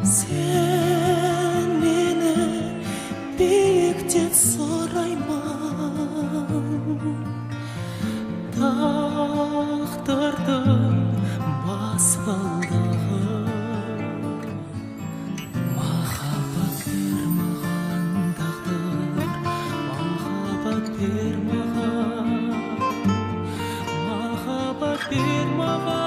Sen meni biyiktен сұраймын, тағдырдың баспалдағы. Махаббат бер маған тағдыр, махаббат бер маған, махаббат бер маған.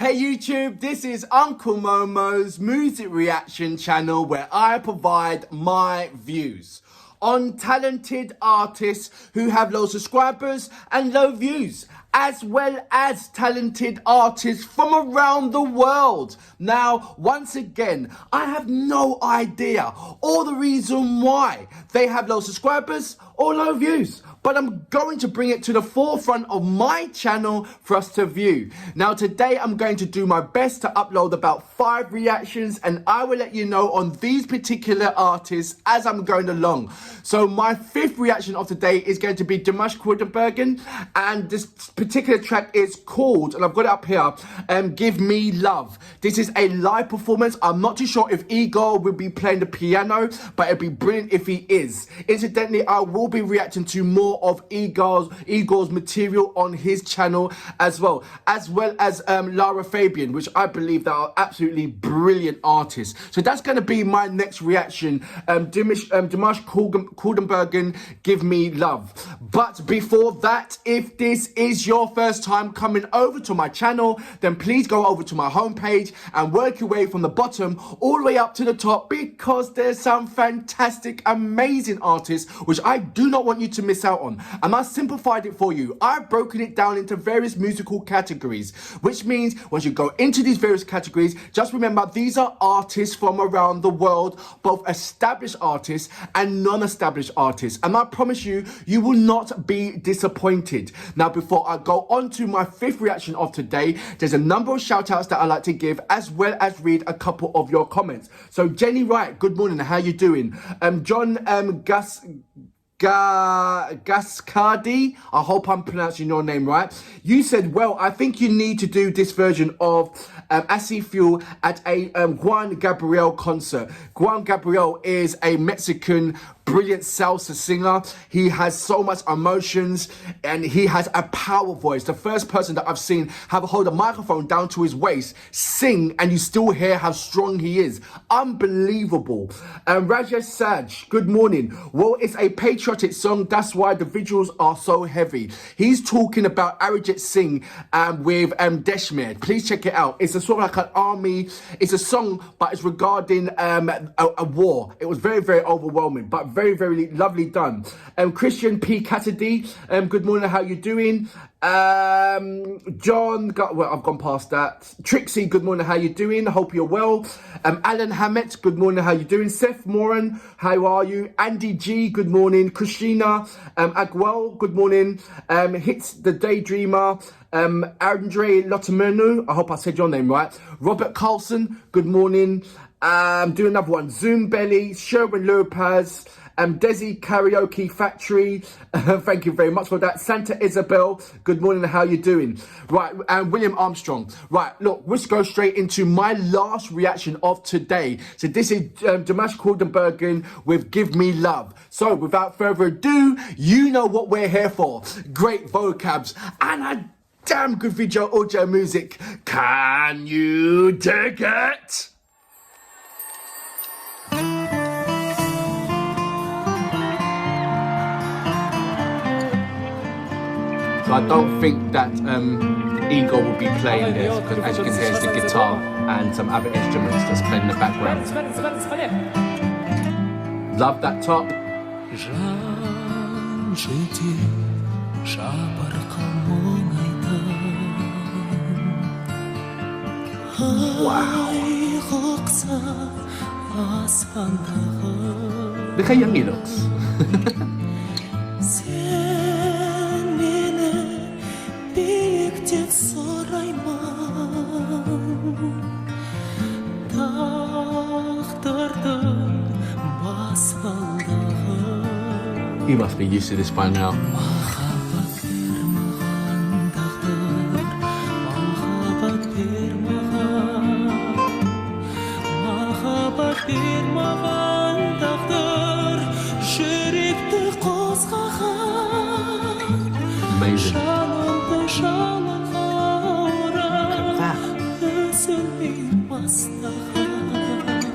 Hey YouTube, this is Uncle Momo's music reaction channel where I provide my views on talented artists who have low subscribers and low views, as well as talented artists from around the world. Now, once again, I have no idea or the reason why they have low subscribers or low views, but I'm going to bring it to the forefront of my channel for us to view. Now today I'm going to do my best to upload about 5 reactions, and I will let you know on these particular artists as I'm going along. So my 5th reaction of today is going to be Dimash Qudaibergen, and this particular track is called, and I've got it up here, Give Me Love. This is a live performance. I'm not too sure if Igor will be playing the piano, but it'd be brilliant if he is. Incidentally, I will be reacting to more of Igor's material on his channel as well as Lara Fabian, which I believe that are absolutely brilliant artists. So that's going to be my next reaction. Dimash Qudaibergen, Give Me Love. But before that, if this is your first time coming over to my channel, then please go over to my homepage and work your way from the bottom all the way up to the top, because there's some fantastic, amazing artists which I do not want you to miss out on. And I simplified it for you. I've broken it down into various musical categories, which means once you go into these various categories, just remember these are artists from around the world, both established artists and non-established artists. And I promise you, you will not be disappointed. Now, before I go on to my 5th reaction of today, there's a number of shout outs that I like to give, as well as read a couple of your comments. So Jenny Wright, good morning, how you doing? John Gascardi, I hope I'm pronouncing your name right. You said, well, I think you need to do this version of Así Fuel at a Juan Gabriel concert. Juan Gabriel is a Mexican brilliant salsa singer. He has so much emotions and he has a power voice. The first person that I've seen have hold a microphone down to his waist, sing, and you still hear how strong he is. Unbelievable. Rajesh Saj, good morning. Well, it's a patriotic song. That's why the visuals are so heavy. He's talking about Arijit Singh with Deshmere. Please check it out. It's a sort of like an army. It's a song, but it's regarding a war. It was very, very overwhelming, but very, very lovely done. Christian P. Cassidy, good morning, how you doing? John, well, I've gone past that. Trixie, good morning, how you doing? Hope you're well. Alan Hammett, good morning, how you doing? Seth Moran, how are you? Andy G, good morning. Christina Agwell, good morning. Hits the Daydreamer. Andre Lotamenu, I hope I said your name right. Robert Carlson, good morning. Do another one. Zoom Belly, Sherwin Lopez, Desi Karaoke Factory, thank you very much for that. Santa Isabel, good morning, how you doing? Right, and William Armstrong. Right, look, let's go straight into my last reaction of today. So this is Dimash Qudaibergen with Give Me Love. So without further ado, you know what we're here for. Great vocabs and a damn good video audio music. Can you dig it? So I don't think that Igor will be playing this, because as you can hear, it's the guitar and some other instruments that's playing in the background. Love that top. Wow. Look how young he looks. You must be used to this by now. махаббат бер маған тағдыр жүректі қозғаған жанымды жалынға орап үзілмей бастаған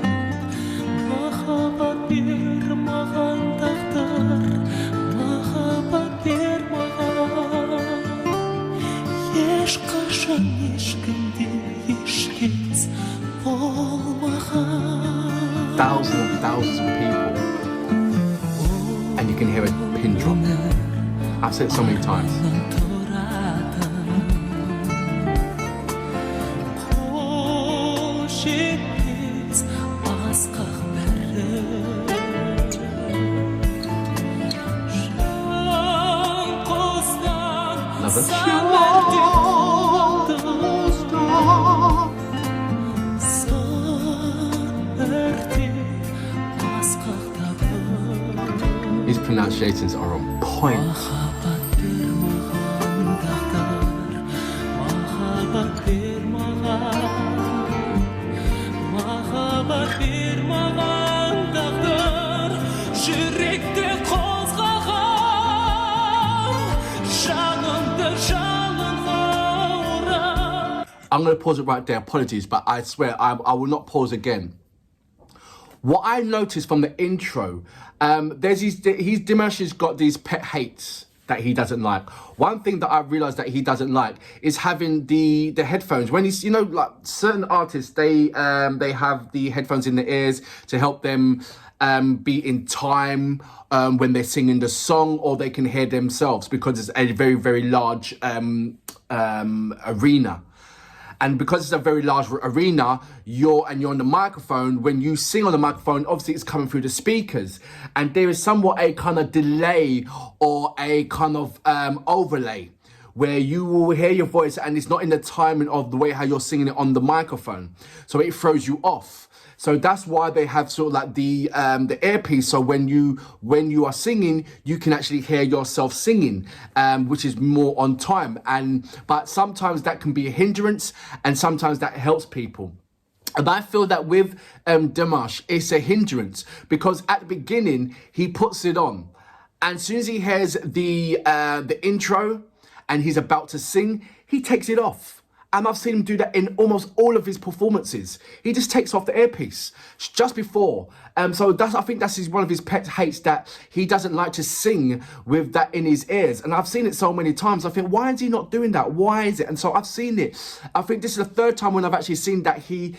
махаббат бер маған тағдыр махаббат бер маған ешқашан ешкімде ешкез болмаған thousands of people and you can hear a pin drop. I've said it so many times. His pronunciations are on point. I'm going to pause it right there. Apologies, but I swear I will not pause again. What I noticed from the intro, Dimash has got these pet hates that he doesn't like. One thing that I realized that he doesn't like is having the headphones. When he's, you know, like certain artists, they have the headphones in their ears to help them be in time when they're singing the song, or they can hear themselves because it's a very, very large arena. And because it's a very large arena, you're on the microphone. When you sing on the microphone, obviously it's coming through the speakers. And there is somewhat a kind of delay or a kind of overlay where you will hear your voice and it's not in the timing of the way how you're singing it on the microphone. So it throws you off. So that's why they have sort of like the earpiece. So when you are singing, you can actually hear yourself singing, which is more on time. But sometimes that can be a hindrance, and sometimes that helps people. And I feel that with Dimash, it's a hindrance because at the beginning he puts it on, and as soon as he hears the intro and he's about to sing, he takes it off. And I've seen him do that in almost all of his performances. He just takes off the earpiece just before. So I think that's one of his pet hates, that he doesn't like to sing with that in his ears. And I've seen it so many times. I think, why is he not doing that? Why is it? And so I've seen it. I think this is the third time when I've actually seen that he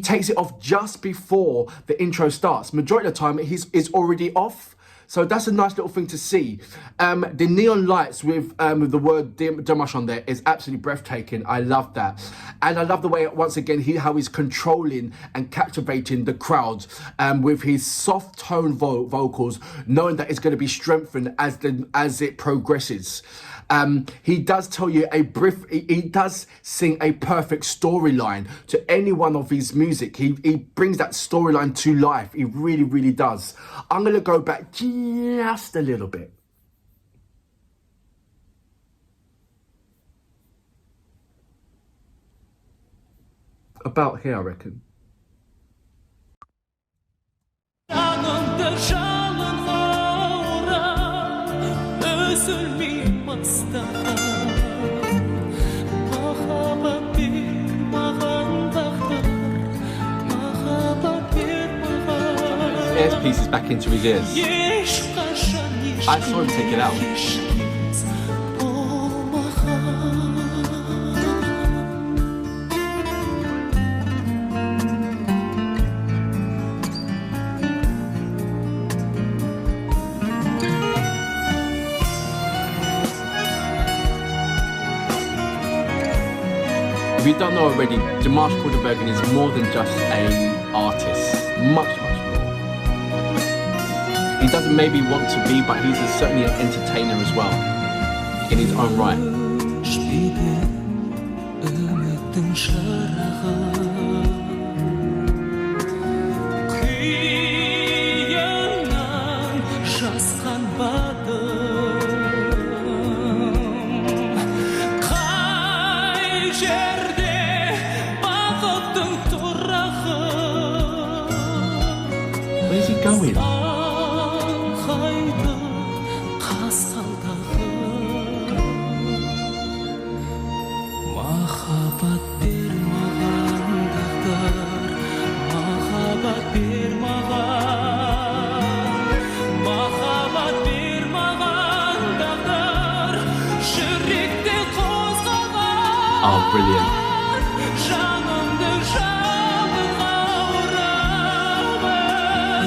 takes it off just before the intro starts. Majority of the time, it's already off. So that's a nice little thing to see. The neon lights with the word Dimash on there is absolutely breathtaking. I love that. And I love the way, once again, how he's controlling and captivating the crowd with his soft tone vocals, knowing that it's going to be strengthened as it progresses. He does tell you he does sing a perfect storyline to any one of his music. He brings that storyline to life. He really, really does. I'm going to go back just a little bit. About here, I reckon. His earpiece is back into his ears. I saw him take it out. If you don't know already, Dimash Qudaibergen is more than just an artist. Much more. He doesn't maybe want to be, but he's certainly an entertainer as well, in his own right. Where's he going? Аңқайды қасқалдағы махаббат бер маған тағдыр, махаббат бер маған, махаббат бер маған тағдыр, жүректе қозғалған. Oh, brilliant. Жанымды жабыға орап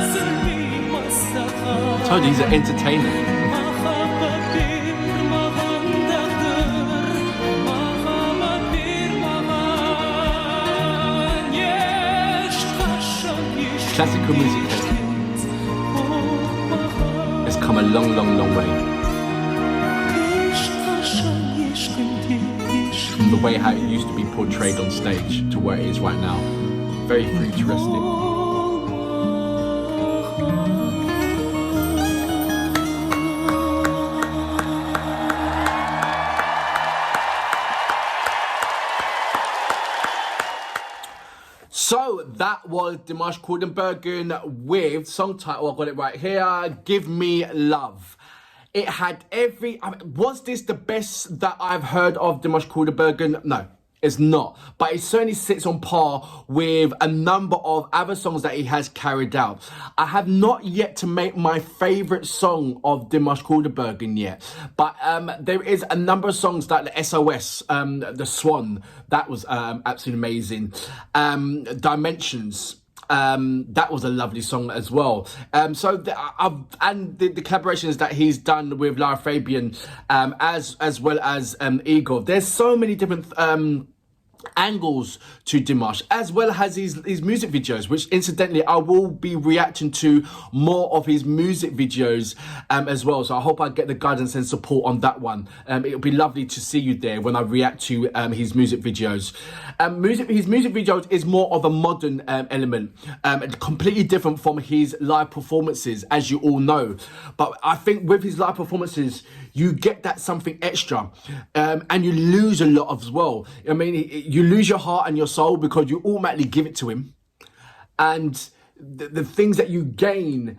үзілмей мастаған. Told you he's an entertainer. Махаббат бер маған тағдыр, махаббат бер маған, ешқашан Classical music has come a long, long, long way. ешқашан ешкімде From the way how it used to be portrayed on stage to where it is right now. Very futuristic. So that was Dimash Qudaibergen with song title, I've got it right here, Give Me Love. It had was this the best that I've heard of Dimash Qudaibergen? No, it's not. But it certainly sits on par with a number of other songs that he has carried out. I have not yet to make my favourite song of Dimash Qudaibergen yet. But there is a number of songs like the SOS, The Swan, that was absolutely amazing. Dimensions. That was a lovely song as well. So the collaborations that he's done with Lara Fabian, as well as Igor. There's so many different angles to Dimash, as well as his music videos, which incidentally I will be reacting to more of his music videos as well. So I hope I get the guidance and support on that one. It'll be lovely to see you there when I react to his music videos. His music videos is more of a modern element, completely different from his live performances, as you all know. But I think with his live performances, you get that something extra, and you lose a lot as well. I mean, you lose your heart and your soul because you automatically give it to him, and the things that you gain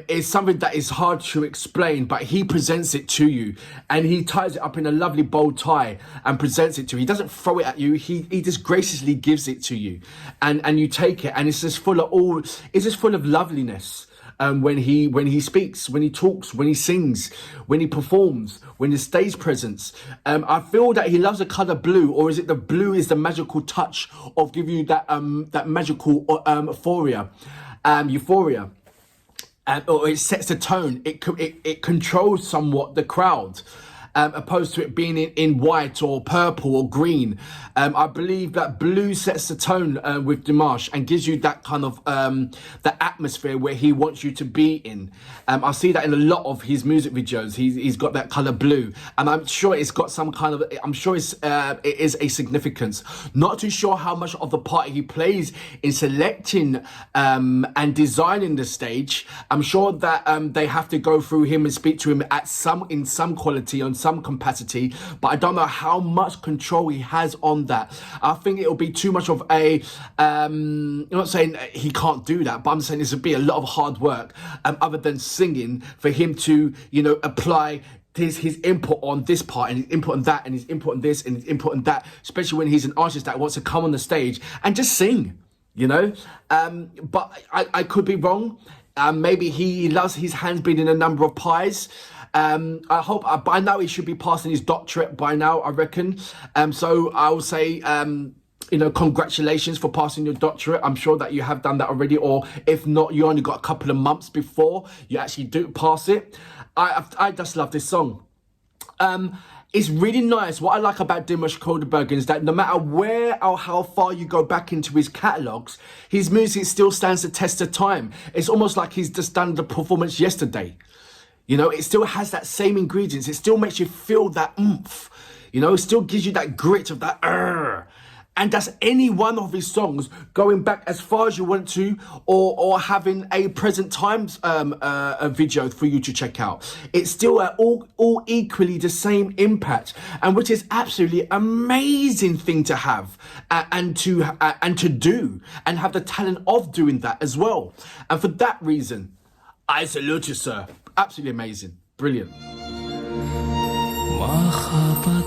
is something that is hard to explain, but he presents it to you, and he ties it up in a lovely bow tie and presents it to you. He doesn't throw it at you, he just graciously gives it to you, and you take it, and it's just full of loveliness. When he speaks, when he talks, when he sings, when he performs, when the stage presence. I feel that he loves the colour blue, or is it the blue is the magical touch of giving you that magical euphoria, or it sets the tone. It controls somewhat the crowd. Opposed to it being in white or purple or green. I believe that blue sets the tone with Dimash and gives you that kind of that atmosphere where he wants you to be in. I see that in a lot of his music videos. He's got that colour blue, and I'm sure it's got some kind of, I'm sure it is a significance. Not too sure how much of the part he plays in selecting and designing the stage. I'm sure that they have to go through him and speak to him in some quality, on some capacity, but I don't know how much control he has on that. I think it'll be too much of a I'm not saying he can't do that, but I'm saying this would be a lot of hard work, other than singing, for him to, you know, apply his input on this part, and his input on that, and his input on this, and his input on that, especially when he's an artist that wants to come on the stage and just sing, you know. But I could be wrong. Maybe he loves his hands being in a number of pies. I hope by now he should be passing his doctorate by now, I reckon. So I will say, you know, congratulations for passing your doctorate. I'm sure that you have done that already, or if not, you only got a couple of months before you actually do pass it. I just love this song. It's really nice. What I like about Dimash Qudaibergen is that no matter where or how far you go back into his catalogues, his music still stands the test of time. It's almost like he's just done the performance yesterday. You know, it still has that same ingredients. It still makes you feel that oomph. You know, it still gives you that grit of that And that's any one of his songs going back as far as you want to, or having a present times a video for you to check out. It's still all equally the same impact, and which is absolutely amazing thing to have and to do, and have the talent of doing that as well. And for that reason, I salute you, sir. Absolutely amazing, brilliant. Makhabat